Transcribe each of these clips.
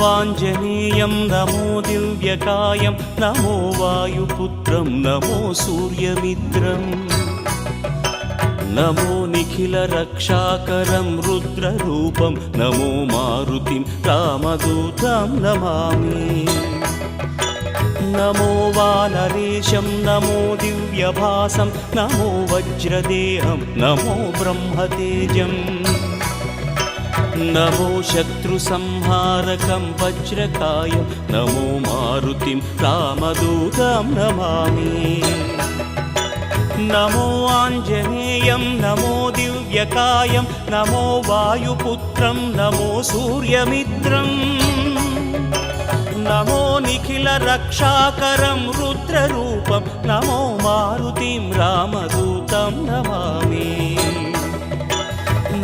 ఆంజనేయం నమో దివ్యకాయం నమో వాయుపుత్రం నమో సూర్యమిత్రం నమో నిఖిల రక్షాకరం రుద్రరూపం నమో మారుతిం రామదూతం నమామి నమో వానరేశం నమో దివ్యభాసం నమో వజ్రదేహం నమో బ్రహ్మతేజం నమో శత్రుసంహారకం వజ్రకాయం నమో మారుతిం రామదూతం నమామి నమో ఆంజనేయం నమో దివ్యకాయం నమో వాయుపుత్రం నమో సూర్యమిత్రం నమో నిఖిల రక్షాకరం రుద్రరూపం నమో మారుతిం రామదూతం నమామి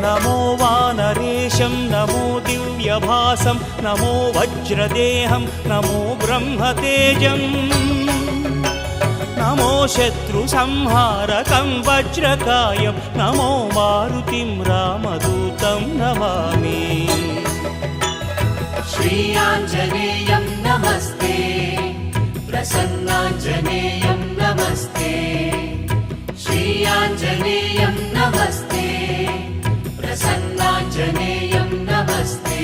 నమో వానరేశం నమో దివ్యభాసం నమో వజ్రదేహం నమో బ్రహ్మతేజం నమో శత్రుసంహారకం వజ్రకాయం నమో మారుతిం రామదూతం నమామి శ్రీ ఆంజనేయం నమస్తే ప్రసన్నాంజనేయం నమస్తే శ్రీ ఆంజనేయం నమస్తే ప్రసన్నాంజనేయం నమస్తే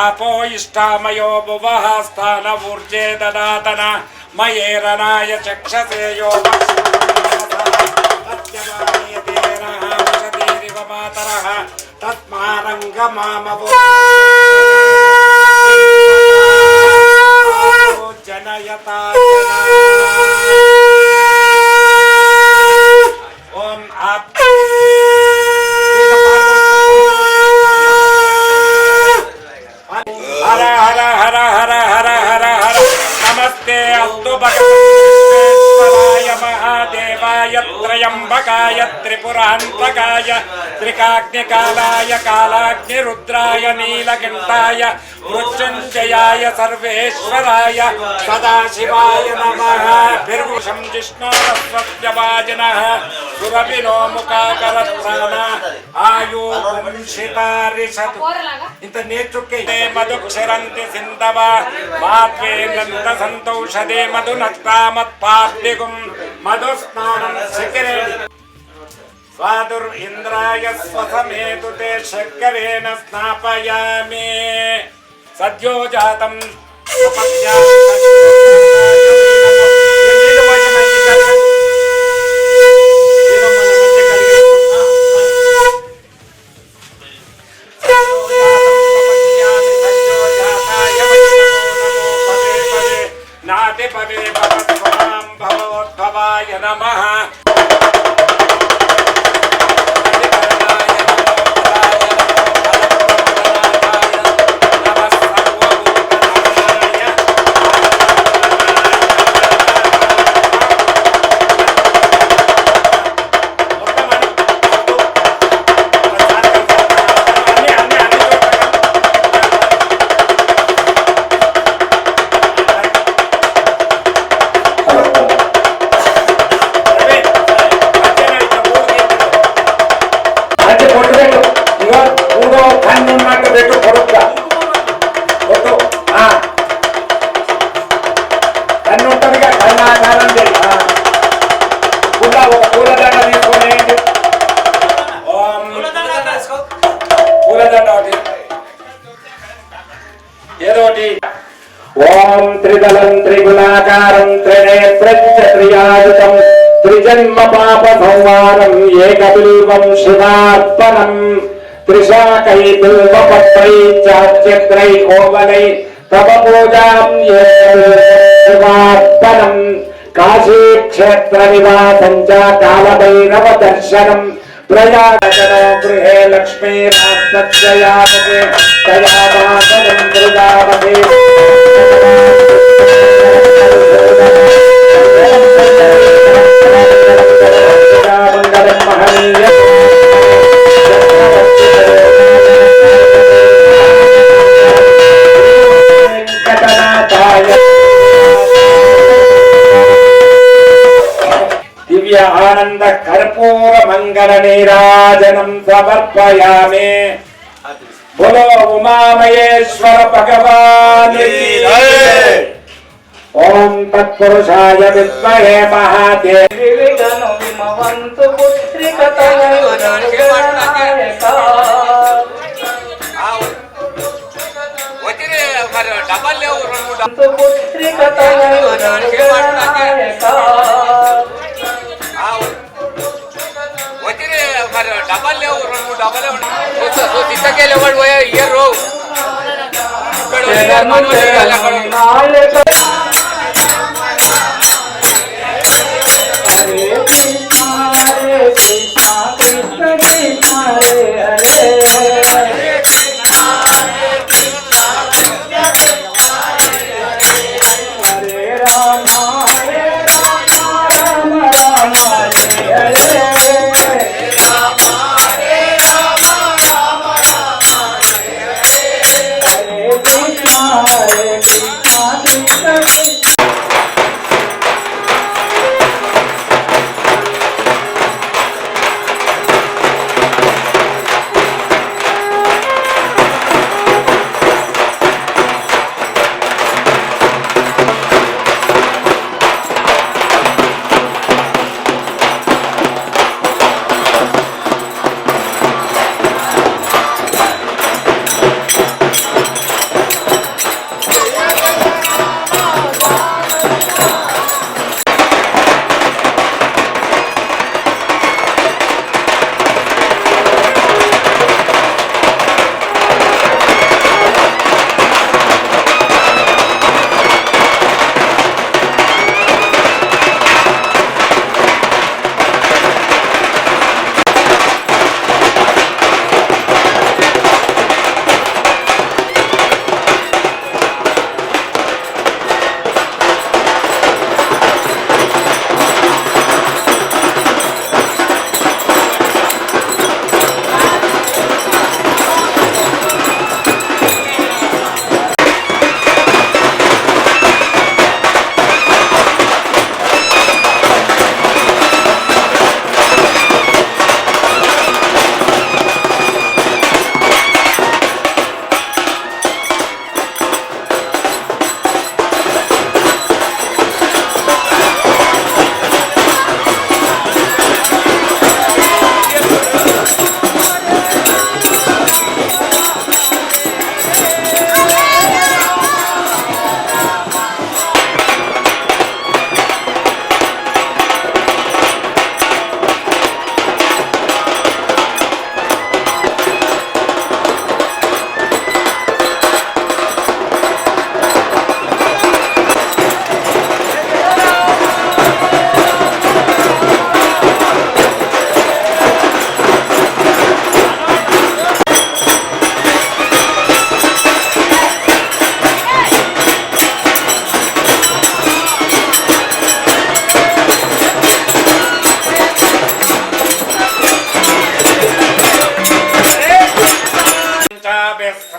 आपो इष्टामयो भुवः स्थानवूर्जे ददातन मयेरनाय चक्षसे यो वक्षतीरिव मातरः तस्मारङ्गमामवो जनयता ओम आप हर हर हर हर हर हर हर नमस्ते अस्तु भगवते महादेवाय त्रयंबकाय त्रिपुरान्तकाय त्रिकाग्निकालाय कालाग्निरुद्राय नीलकण्ठाय मृत्युञ्जयाय सर्वेश्वराय सदाशिवाय नमः भीर्भुषं जिष्णोरस्वत्यवाजिनः सुरभिनो मुखाकरत्राण आयु वंशितारिषत् इंत नेतृके मधुक्षरन्ति सिन्धव माध्वे नन्द सन्तौषधे मधुनक्तामत्पाद्यगुं मधुस्नानं शिखरे स्वादुर्इन्द्राय स्वसमेतु ते शर्करेण स्नापयामि सद्यो जातं नाति पदे भवत्वं भवोद्भवाय नमः ओम त्रिदलं त्रिगुणाकारं त्रिनेत्रं च त्रियायुतं त्रिजन्म पाप संहारं एकबिल्वं शिवार्पणं त्रिशाकै बिल्वपत्रै चाच्यत्रै कोवलै तव पूजां शिवार्पणं काशी क्षेत्र निवासं च कालभैरव दर्शनं प्रयागनो गृहे लक्ष्मीरास्तस्यामुखे तया वासनं दृढावधे मंगलं महनीय दिव्य आनंद कर्पूर मंगल नीराजनं समर्पयामि। बोलो उमा महेश्वर भगवान की जय। ओम तत्पुरुषाय विद्महे महादेवी विघ्न विमवन्तु पुत्रिकतनयुनायका पुत्रिकतनयुनायका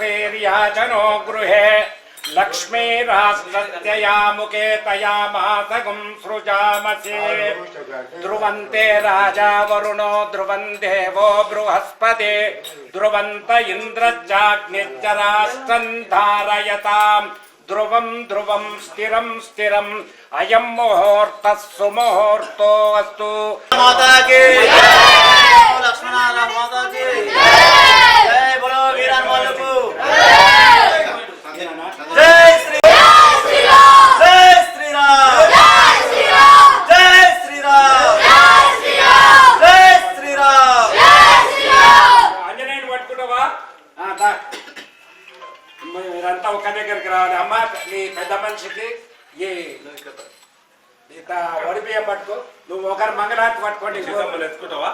श्रीर्याचनो गृहे लक्ष्मीराष्ट्रस्यया मुखे तया मातगुं सृजामसि ध्रुवन्ते राजा वरुणो ध्रुवं देवो बृहस्पति ध्रुवन्त इन्द्रश्चाग्निश्च राष्ट्रं धारयताम् ध्रुवं ध्रुवं स्थिरं स्थिरम् अयं मुहूर्तः सुमुहूर्तो अस्तु। माता की लक्ष्मण माता की जय बोलो वीरान मालू जय श्री राम जय श्री राम जय श्री राम जय श्री राम అంజనేయుని పట్టుకుంటావా మీరంతా ఒక దగ్గరికి రావాలి. అమ్మ నీ పెద్ద మనిషికి ఈ వడి బియ్యం పట్టుకో, నువ్వు ఒకరు మంగళారతి పట్టుకోండి. ఎత్తుకుంటావా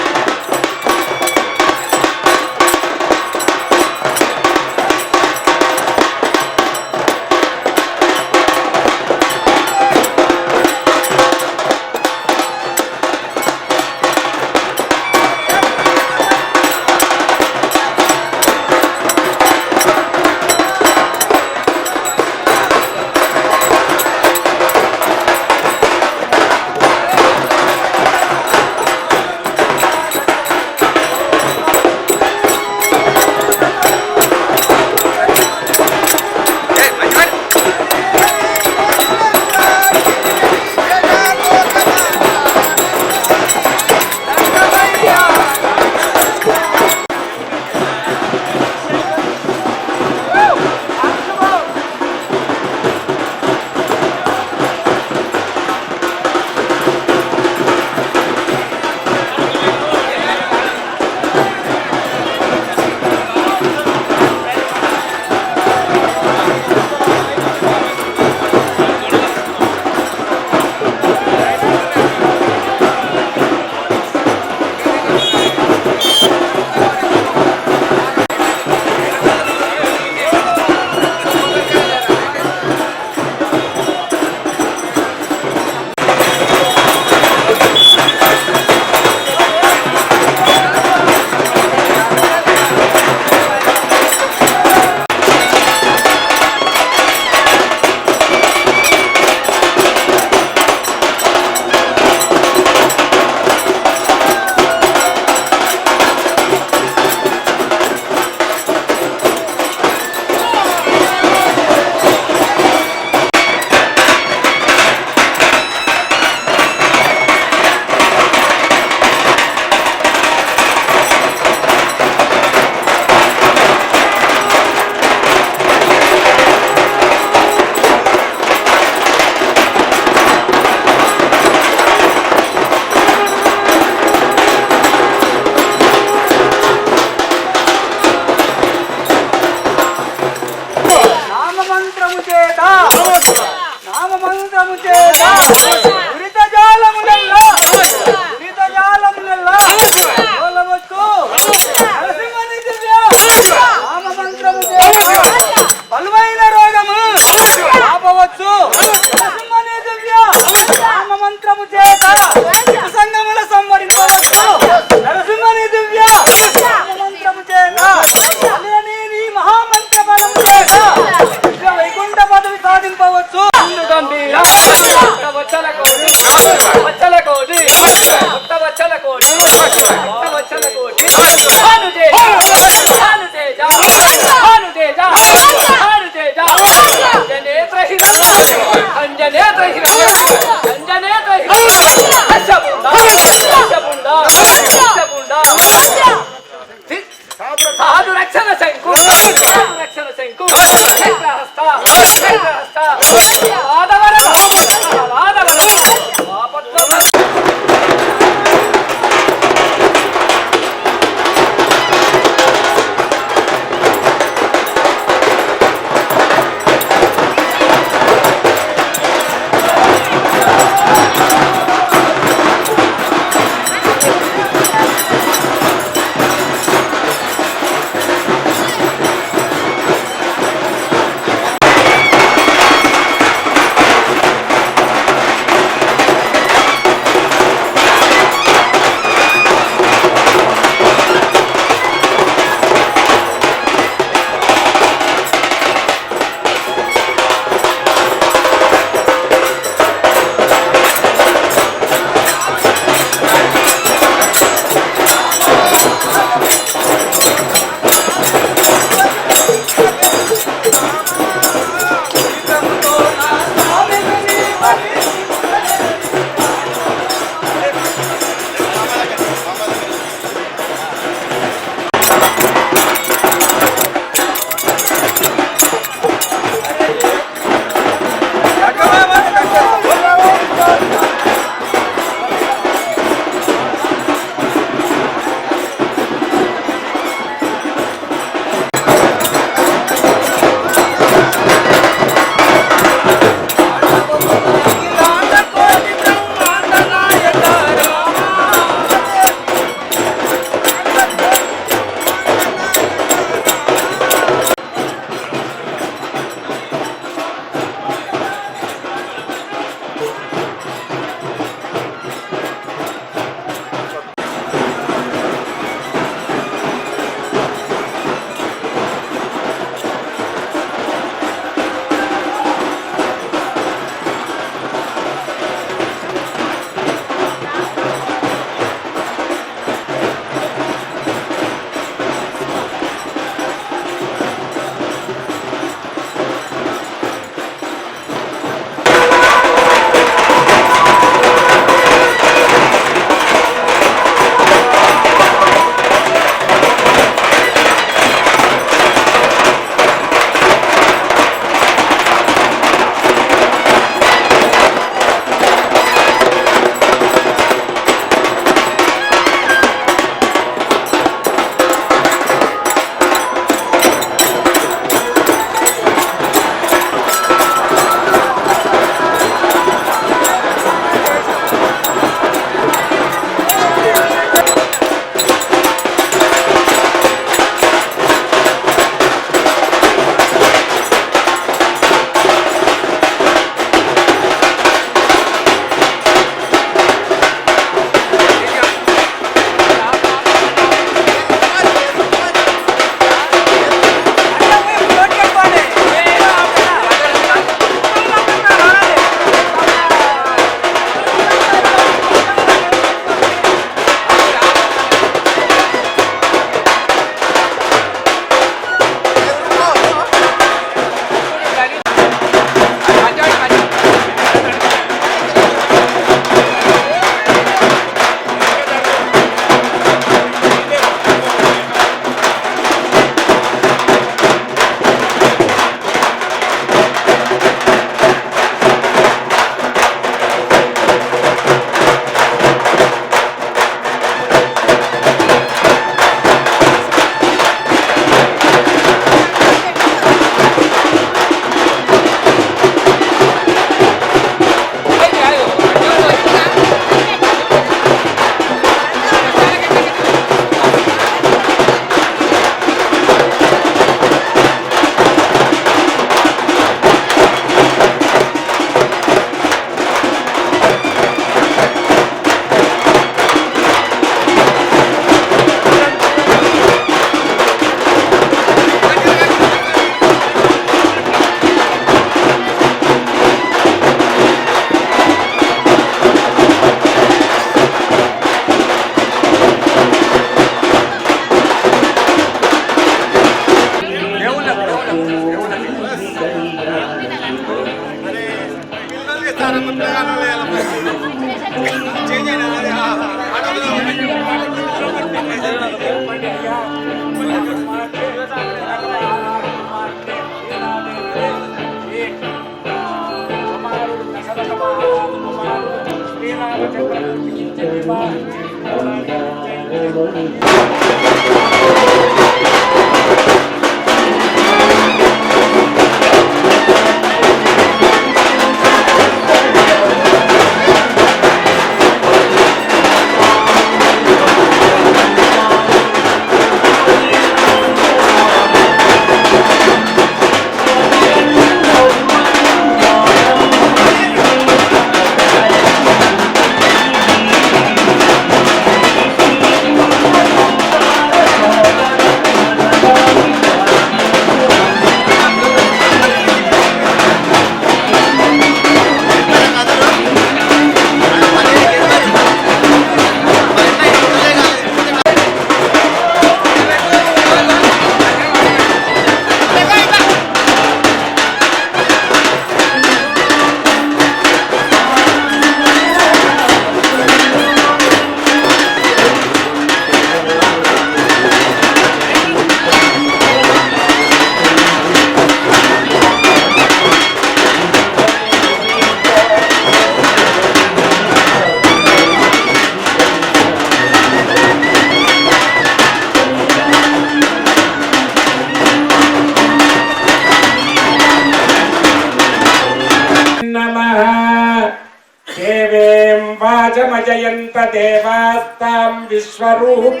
देवीं वाचमजयन्त देवास्तां विश्वरूप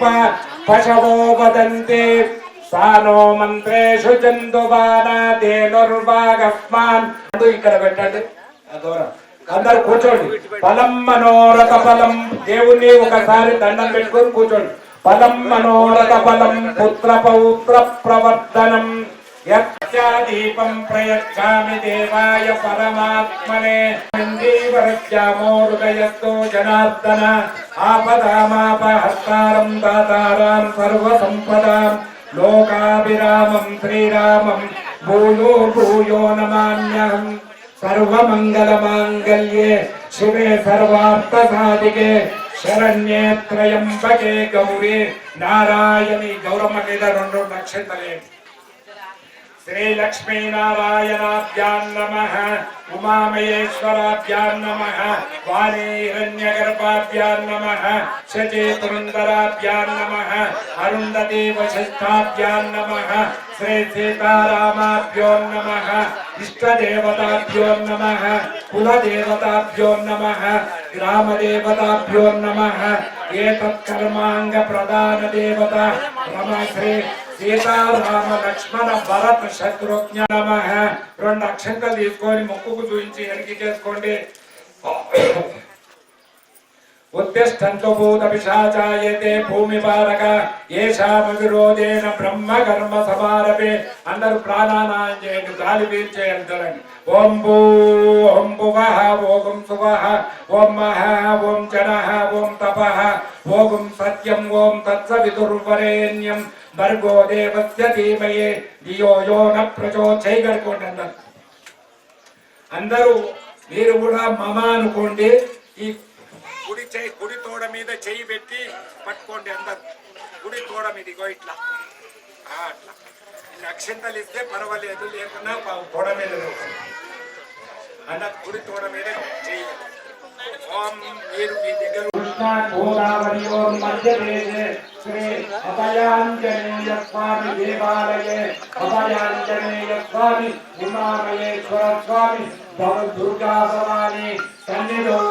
पशवो वदन्ति सा नो मंत्रेषु जन्तुवाना धेनुर्वागस्मान् ఇక్కడ పెట్టండి అందరూ కూర్చోండి ఫలం మనోరథ ఫలం దేవుని ఒకసారి దండం పెట్టుకొని కూర్చోండి ఫలం మనోరథ ఫలం పుత్ర పౌత్ర ప్రవర్ధనం యత్యాదీపం ప్రయచ్ఛామి దేవాయ పరమాత్మనే మందీవరజ్యామో హృదయస్తో జనార్దన ఆపదామాపహర్తారం దాతారాం సర్వసంపదాం లోకాభిరామం శ్రీరామం భూయో భూయో నమామ్యహం సర్వమంగళమాంగళ్యే శివే సర్వార్థసాధికే శరణ్యే త్రయంబకే గౌరీ నారాయణి గౌరమ్మ మీద 2 నక్షత్రాలే श्री लक्ष्मी नारायणाभ्यां नमः उमामहेश्वराभ्यां नमः वाणी हिरण्यगर्भाभ्यां नमः शची पुरंदराभ्यां नमः अरुंधती वशिष्ठाभ्यां नमः श्री सीतारामाभ्यो नमः इष्टदेवताभ्यो नमः कुलदेवताभ्यो नमः ग्रामदेवताभ्यो नमः एतत्कर्मांग प्रदान देवता रमाश्री సీతారామ లక్ష్మణ భరత శత్రుఘ్న నమః 2 అక్షంతలు తీసుకొని ముక్కుకు చూయించి ఎనికి చేసుకోండి ఉద్దిష్టంతో భూత పిశాచాయతే భూమి భారక ఏషామ విరోధేన బ్రహ్మ కర్మ సమారభే అందరూ ప్రాణానాయం చేయండి గాలి పీల్చేయండి ఓం భూ ఓం భువః ఓం సువః ఓం మహః ఓం జనః ఓం తపః ఓం సత్యం ఓం తత్సవితుర్వరేణ్యం భర్గో దేవస్య ధీమహి ధియో యో న ప్రచోదయాత్ అందరూ మీరు కూడా మమ అనుకోండి ఈ కుడి తోడ మీద చెయ్యి పెట్టి పట్టుకోండి అందరు కుడి తోడ మీద ఇగో ఇట్లా అట్లా అక్షంతలు ఇస్తే పర్వాలేదు లేకున్నా తోడ మీద అన్న కుడి తోడ మీద చెయ్యి ఓం మీరు మీ దగ్గర కృష్ణ గోదావరి ఓం మధ్యదేశే శ్రీ అభయాంజనేయ స్వామి దేవాలయే అభయాంజనేయ స్వామి ఉమామహేశ్వర స్వామి దుర్గా భవాని సన్నిధౌ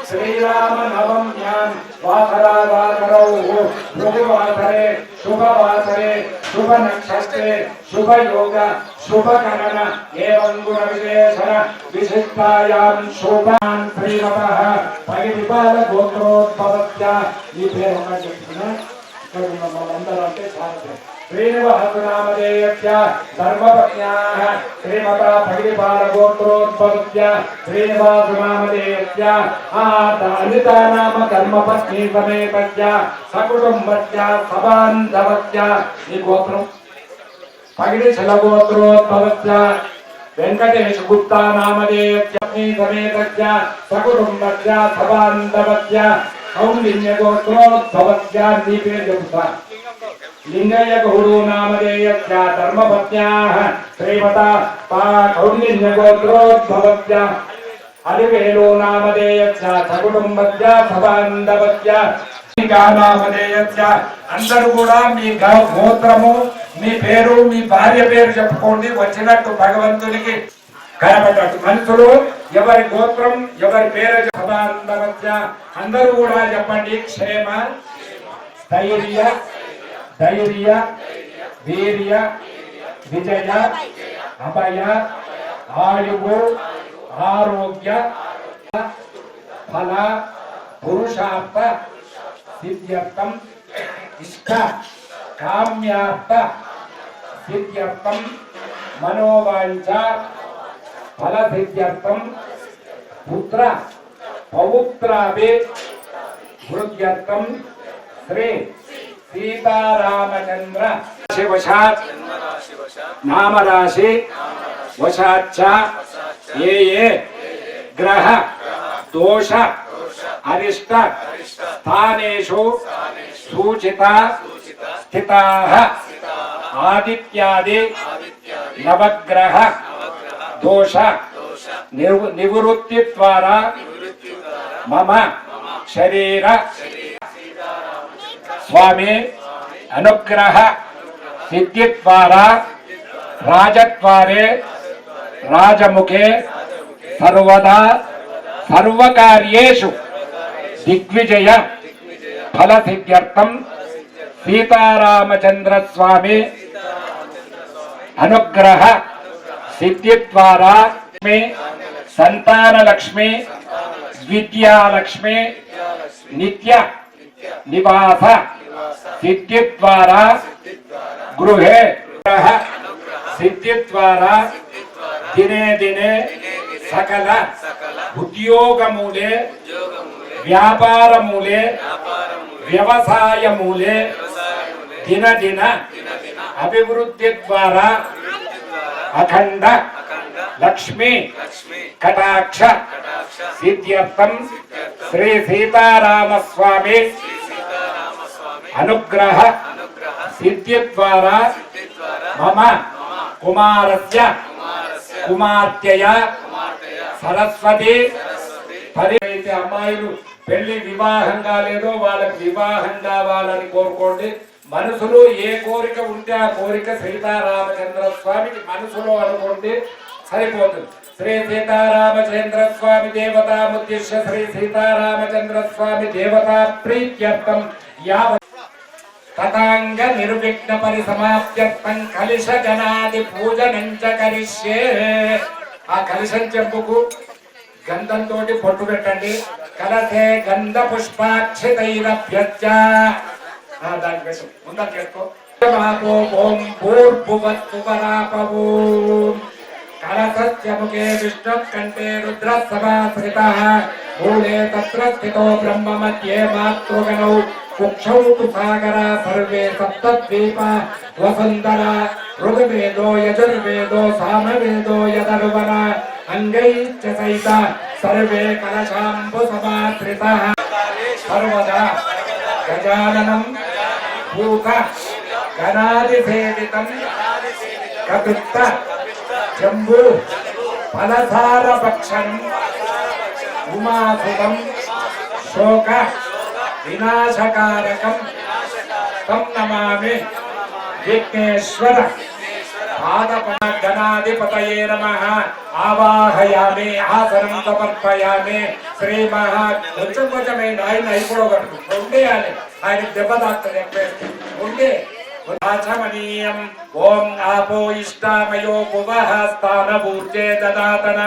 श्रीराम नवम्यां वासरावासरौ भृगुवासरे शुभवासरे शुभ नक्षत्रे शुभ योग शुभ गणन एवं गुण विशेषण विशिष्टायां शोभान् श्रीमतः परिपाल गोत्रोद्भवस्य ఈ పేరు ఉన్నది చెప్తున్నా ఇక్కడ మనందరూ అంటే సాధ్యం श्रीनिवासनामधेयस्य धर्मपत्न्याः श्रीमता भगिनिपालगोत्रोद्भवस्य श्रीनिवासनामधेयस्य दलितानाम धर्मपत्नी समेतस्य सकुटुम्बस्य सबान्धवस्य ఈ గోత్రం भगिनिशलगोत्रोद्भवस्य वेंकटेश गुप्ता नामधेयस्य समेतस्य सकुटुम्बस्य सबान्धवस्य कौंडिन्यगोत्रोद्भवस्य दीपे जपुता लिंगय गौरू नामधेयस्य धर्मपत्न्याः श्रीमता कौंडिन्यगोत्रोद्भवस्य అలివేలు నామధేయస్య సకుటుంబస్య సదానందవస్య నామధేయస్య. అందరూ కూడా మీ గోత్రము, మీ పేరు, మీ భార్య పేరు చెప్పుకోండి. వచ్చినట్టు భగవంతునికి కనబడ్డట్టు మనసులో ఎవరి గోత్రం, ఎవరి పేరు సదానందవస్య. అందరూ కూడా చెప్పండి. క్షేమ, స్థైర్య, ధైర్య, వీర్య, విజయ, అభయ, ఆయువు, ఆరోగ్య, ఫల, పురుషార్థ సిద్ధ్యర్థం, ఇష్ట కామ్యార్థ సిద్ధ్యర్థం, మనోవాంఛ ఫల సిద్ధ్యర్థం, పుత్ర పౌత్రాభి వృద్ధ్యర్థం శ్రీ సీతారామచంద్ర వశాత్ నామరాశి వశాచ్చ ఏ ఏ గ్రహ దోష అరిష్ట స్థానేషు సూచిత స్థితాః ఆదిత్యాది నవగ్రహ దోష నివృత్తి ద్వారా మమ శరీర స్వామి అనుగ్రహ సిద్ధి ద్వారా రాజద్వారే రాజముఖే సర్వదా సర్వకార్యేషు దిగ్విజయ ఫల సిద్ధ్యర్థం సీతారామచంద్ర స్వామి అనుగ్రహ సిద్ధి ద్వారా సంతాన లక్ష్మి విద్యాలక్ష్మి నిత్య నివాస సిద్ధి ద్వారా గృహే గ్రహ సిద్ధి ద్వారా దినే దినే సకల ఉద్యోగమూలే వ్యాపారమూలే వ్యవసాయమూలే దిన దిన అభివృద్ధి ద్వారా అఖండ లక్ష్మీ కటాక్ష సిద్ధ్యర్థం శ్రీ సీతారామస్వామి అనుగ్రహ సిద్ధి ద్వారా మమ కుమారస్య కుమార్తెయ సరస్వతి పరిచయ అమ్మాయిలు పెళ్లి వివాహం కాలేదో వాళ్ళకి వివాహం కావాలని కోరుకోండి. మనసులో ఏ కోరిక ఉంటే ఆ కోరిక సీతారామచంద్ర స్వామికి మనసులో అనుకోండి, సరిపోతుంది. శ్రీ సీతారామచంద్ర స్వామి దేవతాముద్దిశ్య శ్రీ సీతారామచంద్ర స్వామి దేవతా ప్రీత్యర్థం యావత్ తతాంగ నిర్విఘ్న పరిసమాప్త్యర్థం కలిశ గణాది పూజనం చ కరిష్యే. ఆ కలిశం చెంపుకు గంధంతో పొట్టు పెట్టండి. కలసే గంధ పుష్పాక్షితైరభ్యర్చ. దాని కోసం ముందర చేసుకో. ఓం భూర్భువస్సువరాపవో కలసస్య ముఖే విష్ణు కంఠే రుద్ర సమాశ్రితః మూలే తత్ర స్థితో బ్రహ్మ మధ్యే మాతృగణౌ కుక్షౌ సాగర సర్వే సప్తద్వీప వసుంధర ఋగ్వేదో యజుర్వేదో సామవేదో యదర్వణ అంగైశ్చ సైత సర్వే కలశాంబు సమాశ్రితః సర్వదా గజాననం భూత గణాదిసేవితం కపిత్త జంబూ ఫలసార భక్షం ఉమాసుతం శోక వినాశకారకం తం నమామి విఘ్నేశ్వర గణాధిపతయే నమః. ఆవాహయామి ఆసనం సమర్పయామి. శ్రీ మహా కొంచెం కొంచెం ఆయన అయిపోగలరు ఉండేయాలి. ఆయన దెబ్బ తాకుతుంది ఎప్పుడైతే ఉండే ఆచమనీయం. ఓం ఆపో ఇష్టామయో భువః స్థానభూర్జే దదాతన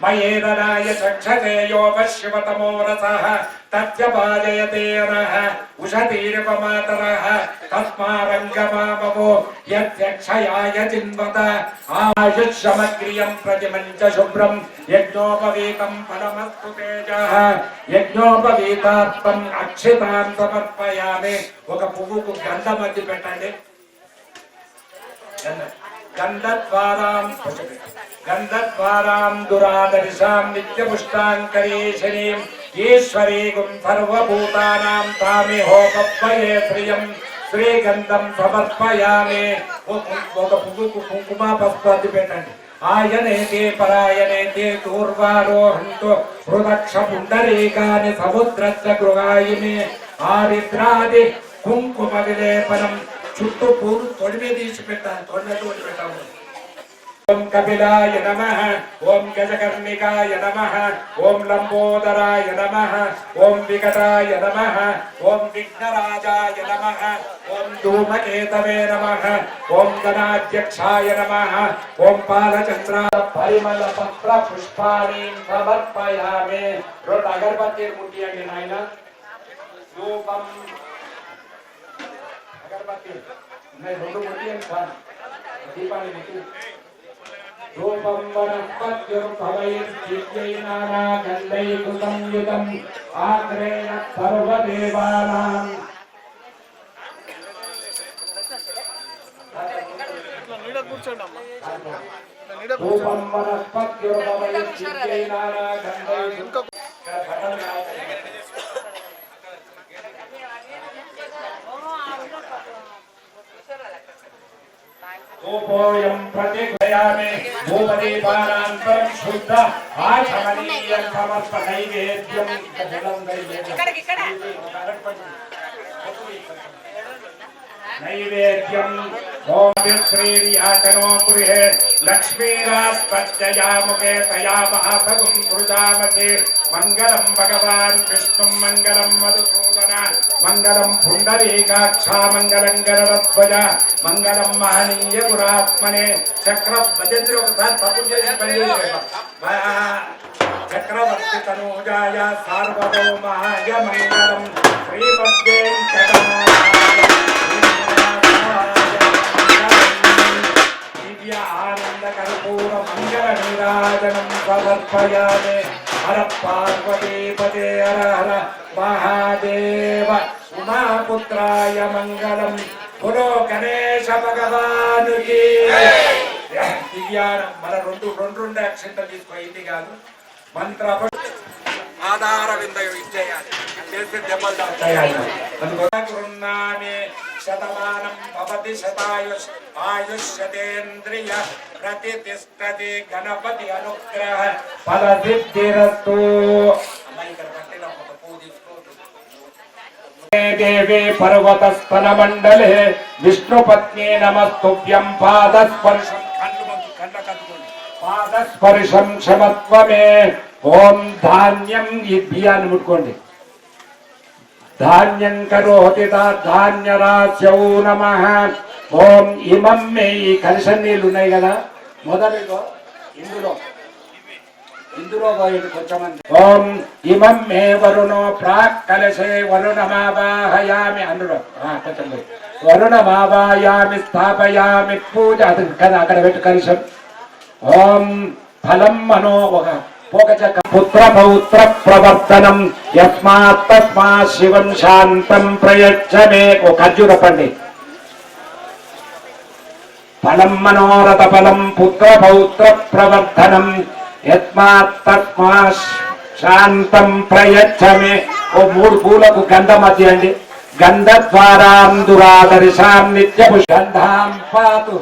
మయేదనాయ చక్షతే యోగశివతమో రసః తస్య పాజయతే నః ఉషతీర్వమాతరః తస్మారంగమామవో యక్షయాయ చిన్వత ఆయుష్యమగ్రియం ప్రతిమంచ శుభ్రం యజ్ఞోపవీతం పరమస్తు తేజః. యజ్ఞోపవీతార్థం అక్షితాన్ సమర్పయామి. ఒక పువ్వుకు గంధం అద్ది పెట్టండి. గంధద్వారాం దురాదర్శాం నిత్యపుష్టాంకరీషణీం ఈశ్వరీగుం సర్వభూతానాం తామిహోపవ్వయే శ్రియం శ్రీగంధం సమర్పయామి. ఒక పువ్వుకు కుంకుమ పసుపు అద్ది పెట్టండి. ఆయనేతే పరాయనేతే దూర్వారోహంతో హృదక్ష పుండరీకాని సముద్రస్య గృహాయిమే ఆరిద్రాది కుంకుమ విలేపనం చుట్టూ పూలు తొడిమే తీసి పెట్టాలి తొడిమె పెట్టాము ఓం కపిలాయ నమః ఓం గజకర్ణికాయ నమః ఓం లంబోదరాయ నమః ఓం వికటాయ నమః ఓం విఘ్నరాజాయ నమః ఓం ధూమకేతవే నమః ఓం గణాధ్యక్షాయ నమః ఓం పాలచంద్ర పరిమళ పత్ర పుష్పాణి సమర్పయామి రెండు అగరబత్తీలు ముట్టియండి నాయన ధూపం అగరబత్తీ రెండు ముట్టియండి సార్ దీపాన్ని ముట్టి రూపం వనస్పత్యుర్భవైర్దివ్యై నానాగంధైః సంయుతం ఆగ్రేణ సర్వదేవానాం రూపం వనస్పత్యుర్భవైర్దివ్యై నానాగంధైః ూపోయం ప్రతిగయామి భూపదీపానాంతరం శుద్ధ ఆచమనీయం సమర్ప నైవేద్యం నైవేద్యం ఓం శ్రీయాచనో గృహే లక్ష్మీరాస్పత్యయాముఖే తయా మహాసగుం సృజామసే మంగళం భగవాన్ విష్ణుం మంగళం మధుసూదన మంగళం పుండరీకాక్ష మంగళం గరుడధ్వజ మంగళం మహనీయ గురాత్మనే చక్ర భజంత్రి ఒకసారి తప్పు చేసి పని చక్రవర్తి తనూజాయ సార్వభౌమాయ మంగళం శ్రీమద్వేంకటనాథాయ దివ్య ఆనంద కర్పూర మంగళ నీరాజనం సమర్పయామి హర పార్వతీపదే హర హర మహాదేవ ఉమాపుత్రాయ మంగళం పురో గణేశ భగవానుకి దివ్యానం మన రెండు అక్షంతలు తీసుకోయింది కాదు మంత్ర ఆధార వింద ఇచ్చేయాలి చేస్తే దెబ్బలు తాగుతాయి అందుకోసమే శతమానం భవతి శతాయుష్ ఆయుష్యతేంద్రియ ప్రతిష్టతి గణపతి అనుగ్రహ ఫల సిద్ధిరస్తు దేవే పర్వతస్థల మండలే విష్ణుపత్ని నమస్తుభ్యం పాదస్పర్శం పాదస్పర్శం క్షమత్వమే ఓం ధాన్యం ఈ బియ్యాన్ని ముట్టుకోండి ధాన్యం కరోతి ధాన్యరాశ్యౌ నమః ఓం ఇమం మే ఈ కలశం నీళ్ళు ఉన్నాయి కదా మొదలుగో ఇందులో కొంచెమంది ఓం ఇమం మే వరుణో ప్రాక్ కలశే వరుణమావాహయామి అందులో కొంచెం వరుణమావాయామి స్థాపయామి పూజ అది కదా అక్కడ పెట్టు కలశం ఓం ఫలం మనో ఒక పుత్ర పౌత్ర ప్రవర్తనం యస్మాత్ తస్మాత్ శివం శాంతం ప్రయచ్చమే ఓ ఖర్జూర పండి ఫలం మనోరథ ఫలం పుత్ర పౌత్ర ప్రవర్తనం యస్మాత్ తస్మాత్ శాంతం ప్రయచ్చమే ఓ మూడు పూలకు గంధం అద్యండి గంధ ద్వారాం దురాదర్శాం నిత్య గంధాం పాతు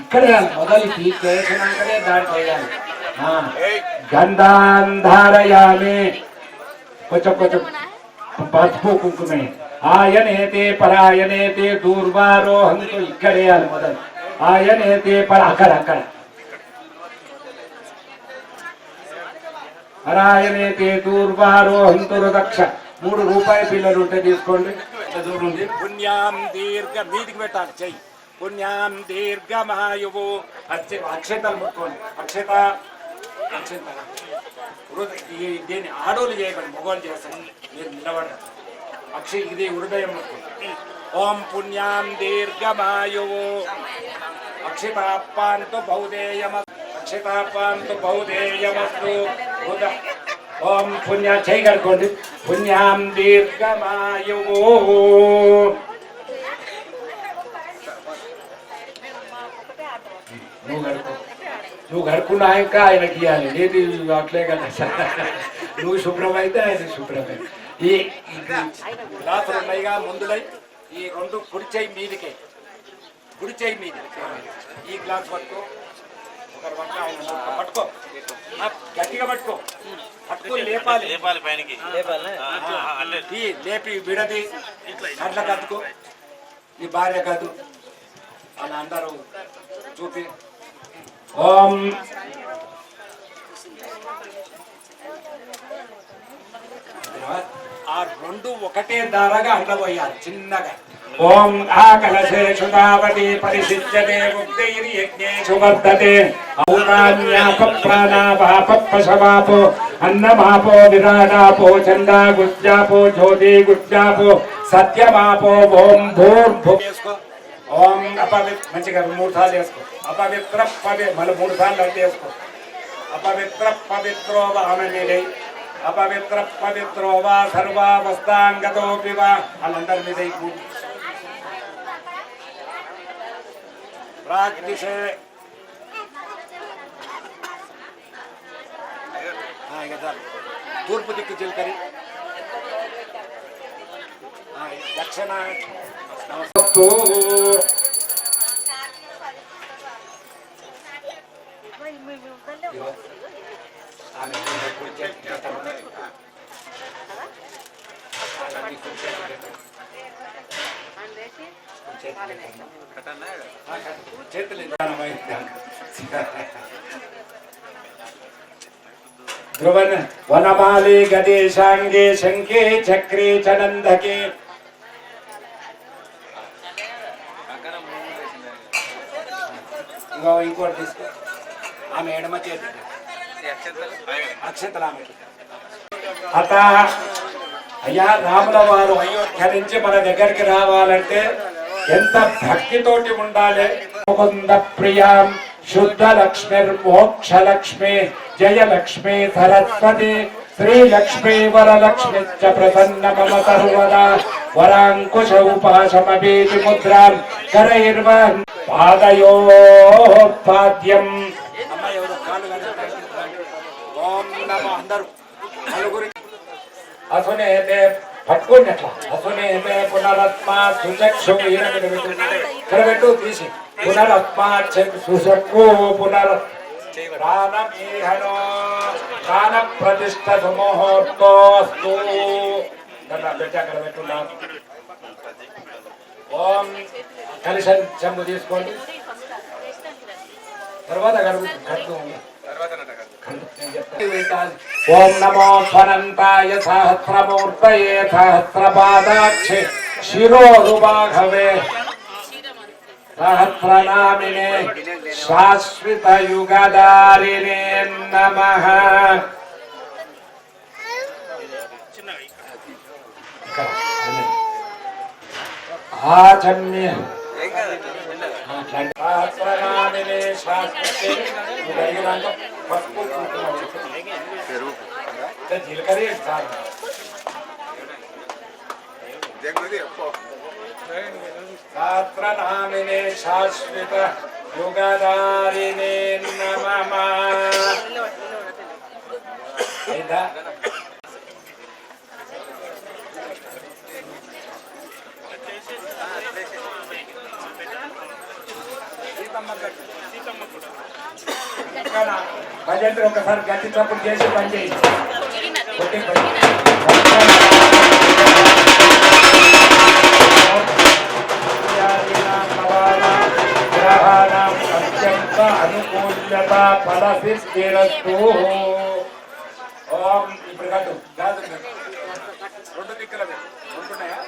ఇక్కడే మొదలు చేసినాకనే దాడి చేయాలి గంధాంధారయామి కొంచెం పసుపు కుంకుమే ఆయనేతే పరాయనేతే దూర్వారోహంతో ఇక్కడేయాలి మొదలు ఆయనేతే అక్కడ పరాయనేతే దూర్వారోహంతో దక్ష 3 రూపాయల పిల్లలు ఉంటే తీసుకోండి పుణ్యాం దీర్ఘ మీదికి పెట్టాలి చెయ్యి పుణ్యాం దీర్ఘమాయువు అక్షతలు ముట్టుకోండి అక్షత దీన్ని ఆడోళ్ళు చేయకండి మగవాళ్ళు చేస్తారు మీరు నిలబడ్డారు ఇది హృదయం ముట్టుకోండి ఓం పుణ్యాం దీర్ఘమాయువు అక్షితాపాంతు బహుదేయమస్తు ఓం పుణ్య చేయగలుకోండి పుణ్యాం దీర్ఘమాయువు నువ్వు కడుక్కున్నా ఇంకా ఆయనకి ఇవ్వాలి లేదు అట్లే కదా నువ్వు శుభ్రమైతే ఆయన శుభ్రమే ఈ గ్లాసులు ఉన్నాయిగా ముందులై ఈ 2 కుడి చేయి మీదికే కుడి చేయి మీద ఈ గ్లాస్ పట్టుకో, ఒకరు పట్టుకో, ఆయన పట్టుకో, గట్టిగా పట్టుకో, పట్టుకొని లేపాలి, లేపాలి పైనకి. ఈ లేపి విడది అట్లా కద్దుకో, ఈ భార్య కద్దు అలా అందరూ చూపి. ఓం ఆ రెండు ఒకటే దారగా అండబోయాలి చిన్నగా. ఓం ఆకలశేషు తావతి పరిశిష్యతే ముక్తైర్యజ్ఞేషు వర్ధతే ఔరాణ్యాపప్రాణాపాపశవాపో అన్నమాపో విరాడాపో చందాగుజ్జాపో జ్యోతిగుజ్జాపో సత్యమాపో ఓం భూర్భువేసుకో. ఓం మంచిగా 3 సార్లు వేసుకో. అపవిత్ర మళ్ళీ 3 సార్లు అంటే వేసుకో. అపవిత్ర పవిత్రో వామనిలై అపవిత్ర పవిత్రో వా సర్వావస్థాంగతోపి వా వాళ్ళందరి మీద ప్రాగ్దిశే తూర్పు దిక్కు చిలకరి దక్షిణ నమస్తు. ధ్రువన్ వనమాలి గదేశాంగే శంఖే చక్రే చనందకే ఇంకోటి తీసుకో. ఆమె ఎడమ చేతి అక్షంతలు ఆమెకి. అత అయ్యా రాముల వారు అయోధ్య నుంచి మన దగ్గరికి రావాలంటే ఎంత భక్తితోటి ఉండాలి. ముకుంద ప్రియాం శుద్ధ లక్ష్మిర్మోక్ష లక్ష్మి జయలక్ష్మి సరస్వతి శ్రీలక్ష్మీ వరలక్ష్మి ప్రసన్న మమ సర్వదా వరాంకుశ ఉపాసమీతి ముద్రాం కరైర్వ పాదయోపాద్యం. ఓం నమః అందరూ నలుగురి అసునేతే పట్టుకోండి అట్లా. అసునేతే పునరత్మా సుచక్షు పెట్టు తీసి పునరత్మా సుచక్షు పునర్ ప్రాణమీహనో ప్రాణ ప్రతిష్ఠ సుముహూర్తోస్తు. పెట్టి అక్కడ పెట్టున్నాను. ఓం కలిసి చెంబు తీసుకోండి. తర్వాత ఓం నమో స్వనంతాయ సహస్రమూర్తయే సహస్రపాదాక్షి శిరోరుబాఘవే సహస్రనామినే శాశ్వత యుగదారిణే నమః. ఆచమ్య సహస్రనామినే శాశ్వతే పసుపు జీలకర్ర సహస్రనామినే శాశ్వత యుగదారిణే నమః. భజంత్రి ఒకసారి గట్టి చప్పుడు చేసి పని చేయి. గ్రహాణం అత్యంత అనుకూల్యత ఫలసిద్ధిరస్తు. ఓం ఇప్పుడు కట్టు రెండు దిక్కుల ఉంటున్నాయా?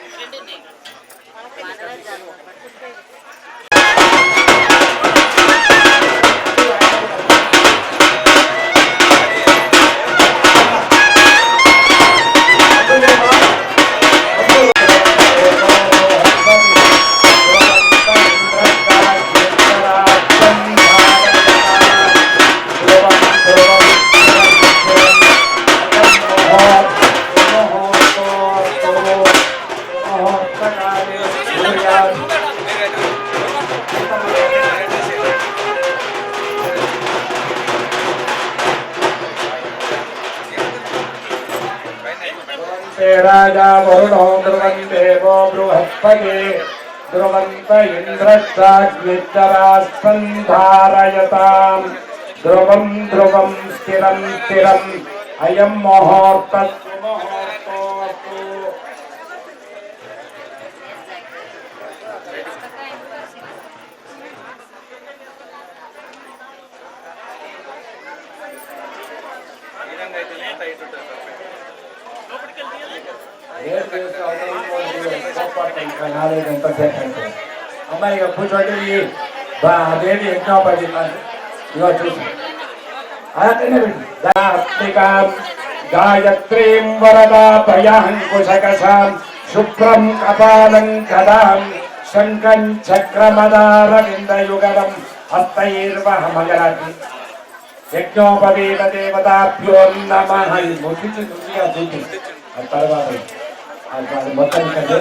राजा वरुणो ब्रुवन् देवो बृहस्पति ध्रुवन्त इन्द्रश्चाग्निश्चरास्कन्धारयताम् ध्रुवं ध्रुवं स्थिरं स्थिरम् अयं मुहूर्तस्सुमुहूर्तोऽस्तु అమ్మాయి కూర్చోండి అదేమి యజ్ఞోపది ఇగో చూసి గాయత్రీం వరదాపయాంకుశకసాం శుభ్రం కపాలం కదాం శంఖం చక్రమదారవిందయుగలం హస్తైర్వహమగరాతి యజ్ఞోపవీత దేవతాభ్యో నమః ముగించి దునియా చూసి ఆ తర్వాత అది మొత్తం కదా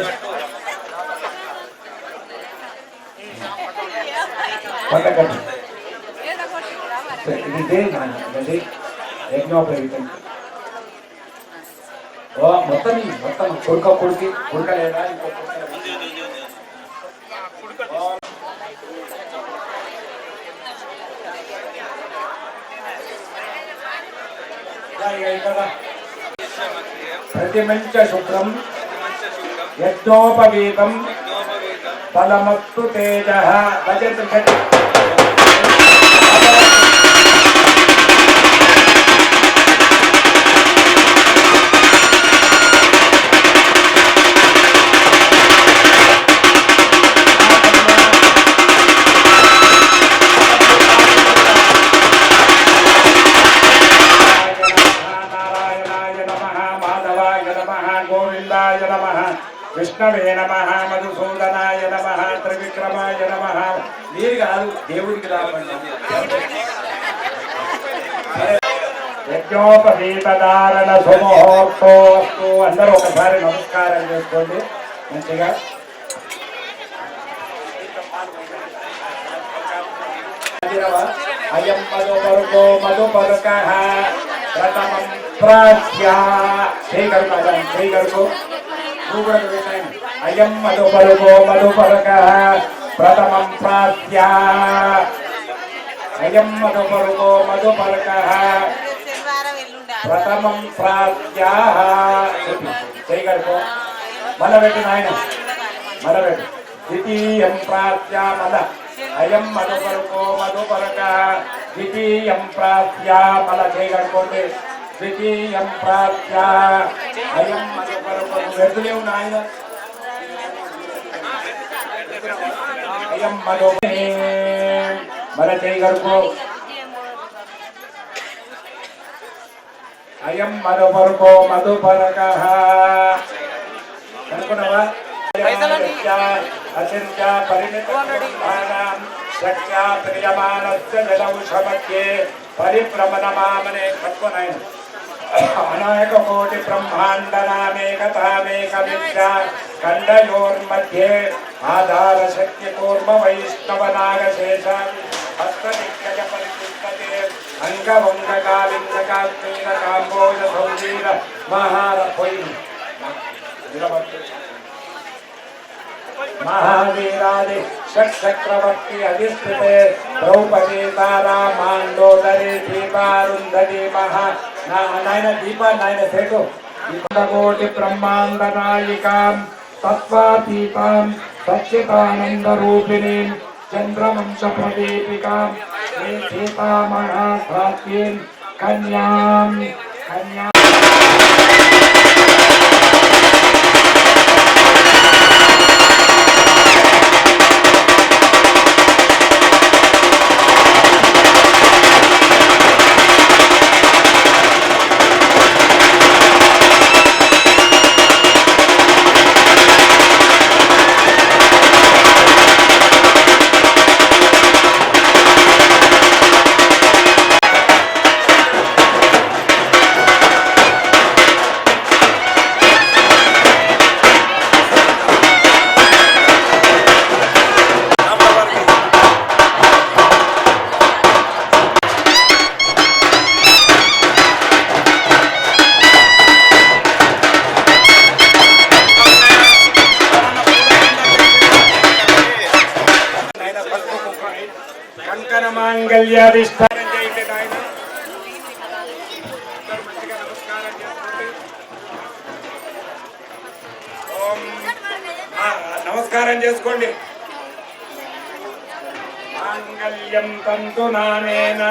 పట్టకట్టు ఇది యజ్ఞోపవీతం ఓ మొత్తం మొత్తం కుడకలేదా ఇంకో ప్రతిమంచ శుక్రం యజ్ఞోపవీతం ఫలమత్తు తేజ భజతు విష్ణవే నమః మధుసూదనాయ నమః త్రివిక్రమాయ నమః మీరు కాదు దేవుడికి రావండి యజ్ఞోపవీతధారణ సుముహూర్తోస్తు అందరూ ఒకసారి నమస్కారం చేసుకోండి మంచిగా అయం మధుపరుకో మధుపరుకః ప్రథమం ప్రాచ్యా శ్రీగరుకు అయం మధుపరుకో మధుపరుకః ప్రథమం ప్రాచ్యా అయం మధుపరుకో మధుపరుకః ప్రథమం ప్రాచ్యా శ్రీగరుకు మలబెట్టు నాయన మలబెట్టు ద్వితీయం ప్రాచ్యా మల అయం మధుపరుకో మధుపరుకః ద్వితీయం ప్రాచ్యా మల శ్రీగరుకోండి ద్వితీయం ప్రాప్త్యా అయం మధుపరుకో వెళ్తులేవు నాయన అయం మధు మన చేయగలుకో అయం మధుపరుకో మధుపరకః అనుకున్నావా అచింత్య పరిమితానాం శక్త్యా ప్రియమానస్య జలౌషమధ్యే పరిభ్రమణమామనే కట్టుకున్నాయన అనాయక కోటి బ్రహ్మాండనామేకతామేకమిత్య ఖండయోర్मध्ये ఆధార శక్తి కూర్మ వైష్ణవ నాగశేష హస్తనిక్కజ పరిపుష్టతే అంగవంగకాలింగకాత్మీర కాంబోజ సౌజీర మహార పొయ్యి महावीरादि षट्चक्रवर्ती अधिष्ठिते द्रौपदी तारा मांडोदरी दीपारुंधति महा नायन दीपा नायन सेटो दीपकोटि ब्रह्मांड नायिकां तत्वातीतां सच्चिदानंद रूपिणीं चंद्रवंश प्रदीपिकां श्री सीता महाभाग्यं कन्यां మాంగళ్యాధిష్టానం చేయండి నాయన. అందరూ మంచిగా నమస్కారం చేసుకోండి. ఓం నమస్కారం చేసుకోండి. మాంగళ్యం తంతు నానేన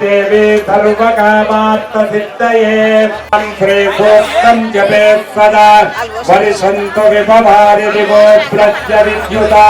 देवी सर्वकामार्थसिद्धये श्रीसूक्तं जपे सदा परिसन्तु विभवारि दिवो प्रत्यविद्युता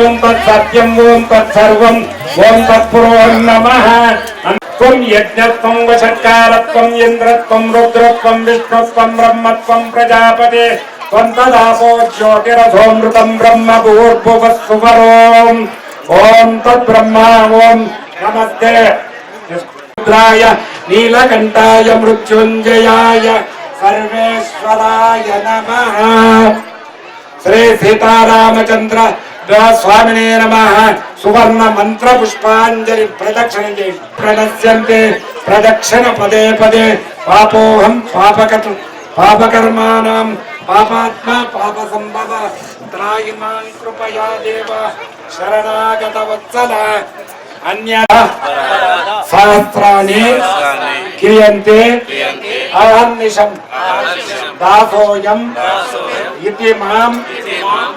ओम तत्सत्यम ओम तत्सर्वम ओम तत्पुरो नमः। त्वं यज्ञत्वं वषट्कारत्वं इंद्रत्वं रुद्रत्वं विष्णुत्वं ब्रह्मत्वं प्रजापते त्वं तदापो ज्योतिरथोऽमृतं ब्रह्म भूर्भुवस्सुवरोम् ओम तद्ब्रह्मा ओम नमस्ते। रुद्राय नीलकंठाय मृत्युंजयाय सर्वेश्वराय नमः। श्री सीतारामचंद्र स्वामिने नमः। सुवर्ण मंत्र पुष्पांजलि प्रदक्षिण प्रणश्यन्ते प्रदक्षिण पदे पदे पापोहम पापकर्माणां पापात्मा पाप संभव त्रायिमां कृपया देव शरणागत वत्सल अन्यथा सहस्राणि क्रियन्ते अहर्निशं दासोऽयम् इति मां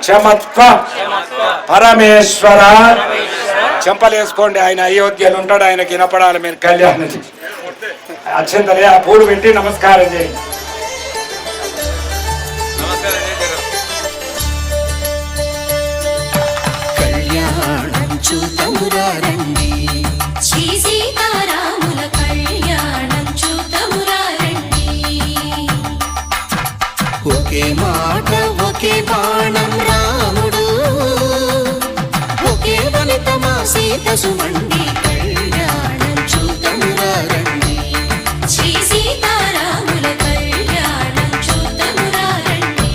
क्षमत्व పరమేశ్వర చెంపలేసుకోండి. ఆయన అయోధ్యలో ఉంటాడు, ఆయనకి వినపడాలి. మీరు కళ్యాణం అక్షంతలే ఆ పూలు పెట్టి నమస్కారం చేయండి. కళ్యాణం చూతమురారండి, శ్రీ సీతారాముల కళ్యాణం చూతమురారండి. ఒకే మాట ఒకే బాణం రాముడు, ఒకే వనిత మా సీత సుమండి. కళ్యాణం చూతమురారండి, శ్రీ సీతారాముల కళ్యాణం చూతమురారండి.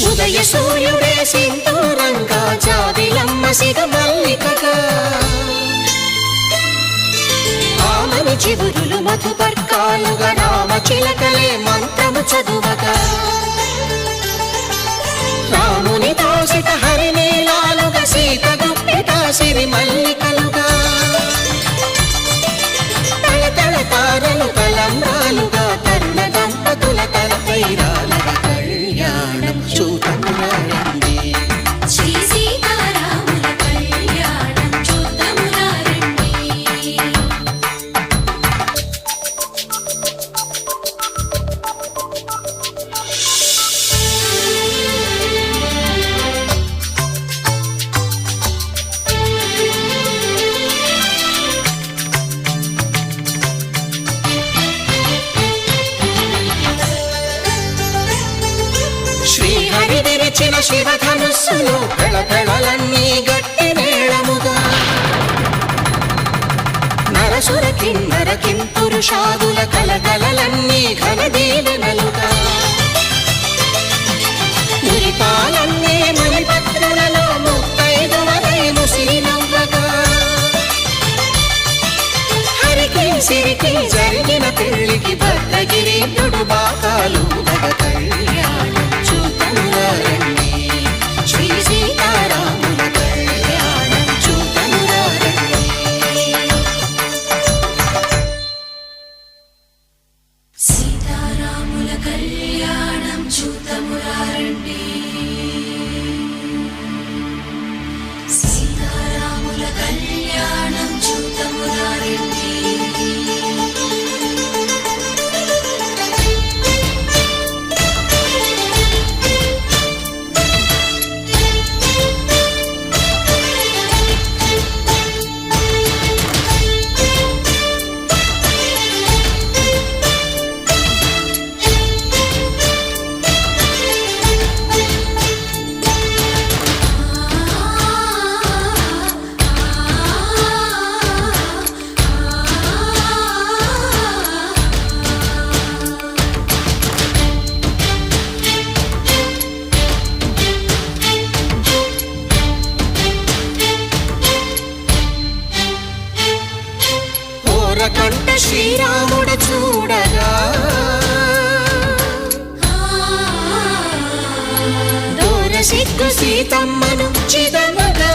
ఉదయ సూర్యుడే సింధూరంగా, జాబిలమ్మ సిగ మల్లికగా, ఆమని చిగురులు మధుపర్కాలుగా, రామ చిలకలే మంత్రము చదువగా, రాముని దోసిట హరినీలాలుగా, సీత గుప్పిట సిరి మల్లికలుగా, తళతళ తారలు తలంబ్రాలుగా, తరుణ దంపతుల తలపైరాలుగా. కళ్యాణం చూతమురారండి, శ్రీ సీతారాముల కళ్యాణం చూతమురారండి. శ్రీహరి విరిచిన శివధనుస్సులు పెళపెళలన్నీ గట్టి మేళముగా, నరసుర కిన్నర కింపురుషాదుల కలకలలన్నీ ఘన దీవెనలుగా, మురిపాలన్నీ మణిపత్రులలో ముత్తైదువలై ముసిరినవ్వగా, హరికి సిరికి జరిగిన పెళ్లికి భద్రగిరీంద్రుడు బాకాలు కళ్యాణం చూతమురారండి, శ్రీ సీతారాముల కళ్యాణం చూతమురారండి. సీతారాముల కళ్యాణం చూతమురారండి, సీతారాముల కళ్యాణం చూతమురారండి. కంట శ్రీరాముడు చూడగా, దూర సిగ్గు సీతమ్మను చిదమగా,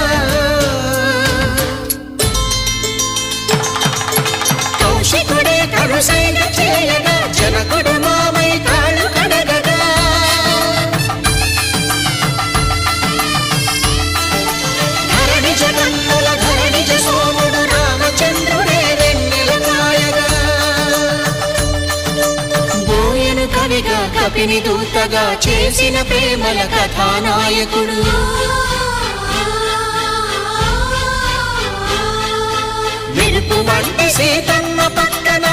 కౌశికుడే కరుసైన చేయగా, జనకుడు మామై కాళ్ళు కడగగా, కవిగా కపిని దూతగా చేసిన ప్రేమల కథానాయకుడు మెరుపు వంటి సీతమ్మ పక్కన